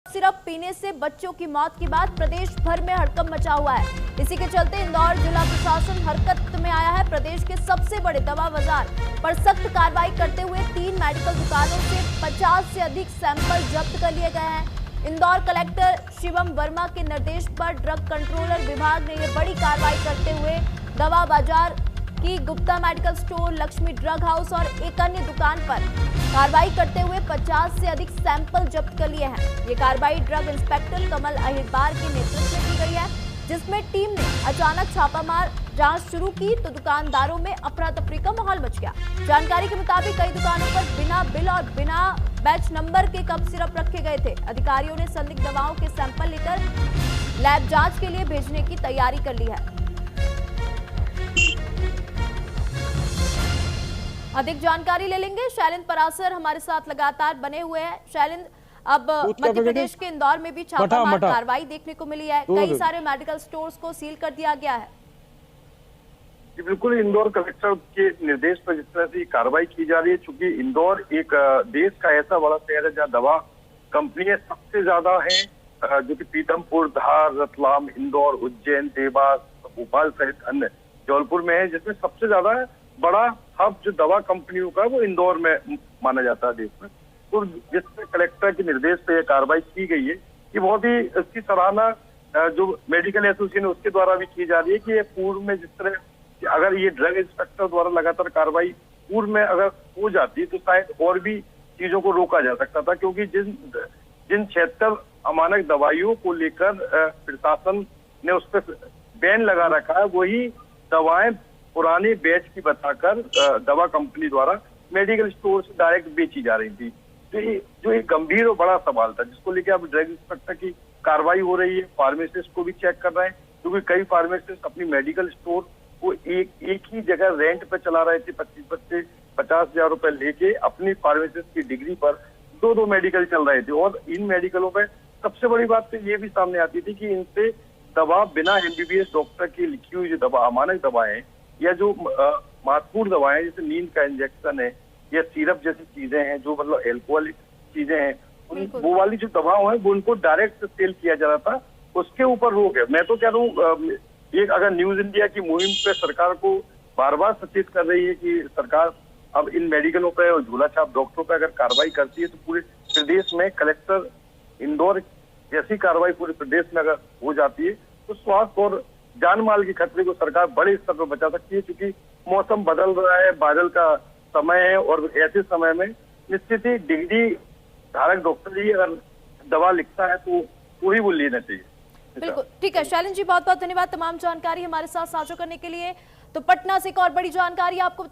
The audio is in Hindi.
सिरप पीने से बच्चों की मौत के बाद प्रदेश भर में हड़कंप मचा हुआ है। इसी के चलते इंदौर जिला प्रशासन हरकत में आया है। प्रदेश के सबसे बड़े दवा बाजार पर सख्त कार्रवाई करते हुए 3 मेडिकल दुकानों से 50 से अधिक सैंपल जब्त कर लिए गए हैं। इंदौर कलेक्टर शिवम वर्मा के निर्देश पर ड्रग कंट्रोलर विभाग ने यह बड़ी कार्रवाई करते हुए दवा बाजार की Gupta medical store, Lakshmi drug house और एक अन्य दुकान पर कार्रवाई करते हुए 50 से अधिक सैंपल जब्त कर लिए हैं। ये कार्रवाई ड्रग इंस्पेक्टर कमल अहिरबार के नेतृत्व में की गई है, जिसमें टीम ने अचानक छापामार जांच शुरू की तो दुकानदारों में अफरा तफरी का माहौल मच गया। जानकारी के मुताबिक कई दुकानों पर बिना बिल और बिना बैच नंबर के कफ सिरप रखे गए थे। अधिकारियों ने संदिग्ध दवाओं के सैंपल लेकर लैब जांच के लिए भेजने की तैयारी कर ली है। अधिक जानकारी ले लेंगे। शैलेंद्र परासर हमारे साथ लगातार बने हुए हैं। शैलेंद्र, अब मध्य प्रदेश के इंदौर में भी छापामार कार्रवाई देखने को मिली है। कई सारे मेडिकल स्टोर्स को सील कर दिया गया है। जी बिल्कुल, इंदौर कलेक्टर के निर्देश पर जिस तरह से कार्रवाई की जा रही है, चूंकि इंदौर एक देश का ऐसा बड़ा शहर है जहाँ दवा कंपनियां सबसे ज्यादा हैं, जो कि पीतमपुर, धार, रतलाम, इंदौर, उज्जैन, देवास, भोपाल सहित अन्य जौनपुर में है, जिसमें सबसे ज्यादा बड़ा हब जो दवा कंपनियों का वो इंदौर में माना जाता है देश में। तो जिससे कलेक्टर के निर्देश पे यह कार्रवाई की गई है कि बहुत ही इसकी सराहना जो मेडिकल एसोसिएशन है उसके द्वारा भी की जा रही है कि ये पूर्व में जिस तरह अगर ये ड्रग इंस्पेक्टर द्वारा लगातार कार्रवाई पूर्व में अगर हो जाती तो शायद और भी चीजों को रोका जा सकता था, क्योंकि जिन 76 अमानक दवाइयों को लेकर प्रशासन ने उस पर बैन लगा रखा है, वही दवाएं पुराने बैच की बताकर दवा कंपनी द्वारा मेडिकल स्टोर से डायरेक्ट बेची जा रही थी। तो ये जो एक गंभीर और बड़ा सवाल था, जिसको लेकर अब ड्रग इंस्पेक्टर की कार्रवाई हो रही है। फार्मासिस्ट को भी चेक कर रहे हैं, क्योंकि कई फार्मासिस्ट अपनी मेडिकल स्टोर को एक ही जगह रेंट पे चला रहे थे। 50,000 रुपए लेके अपनी फार्मासिस्ट की डिग्री पर 2 मेडिकल चल रहे थे। और इन मेडिकलों में सबसे बड़ी बात तो ये भी सामने आती थी कि इनसे दवा बिना MBBS डॉक्टर की लिखी हुई जो दवा अमानक दवाएं या जो महत्वपूर्ण दवाएं जैसे नींद का इंजेक्शन है या सिरप जैसी चीजें हैं, जो मतलब एल्कोहलिक चीजें हैं, वो वाली जो दवाओं है वो उनको डायरेक्ट सेल किया जा रहा था, उसके ऊपर रोक है। मैं तो कह रहा हूँ एक अगर न्यूज इंडिया की मुहिम पे सरकार को बार बार सचेत कर रही है कि सरकार अब इन मेडिकलों पे और झूला छाप डॉक्टरों पे अगर कार्रवाई करती है तो पूरे प्रदेश में कलेक्टर इंदौर जैसी कार्रवाई पूरे प्रदेश में अगर हो जाती है तो स्वास्थ्य और जान माल के खतरे को सरकार बड़े स्तर पर बचा सकती है, क्योंकि मौसम बदल रहा है, बादल का समय है और ऐसे समय में निश्चित ही डिग्री धारक डॉक्टर ही अगर दवा लिखता है तो ही वो लेना चाहिए। बिल्कुल ठीक है शैलेंद्र जी, बहुत बहुत धन्यवाद तमाम जानकारी हमारे साथ साझा करने के लिए। तो पटना से एक और बड़ी जानकारी आपको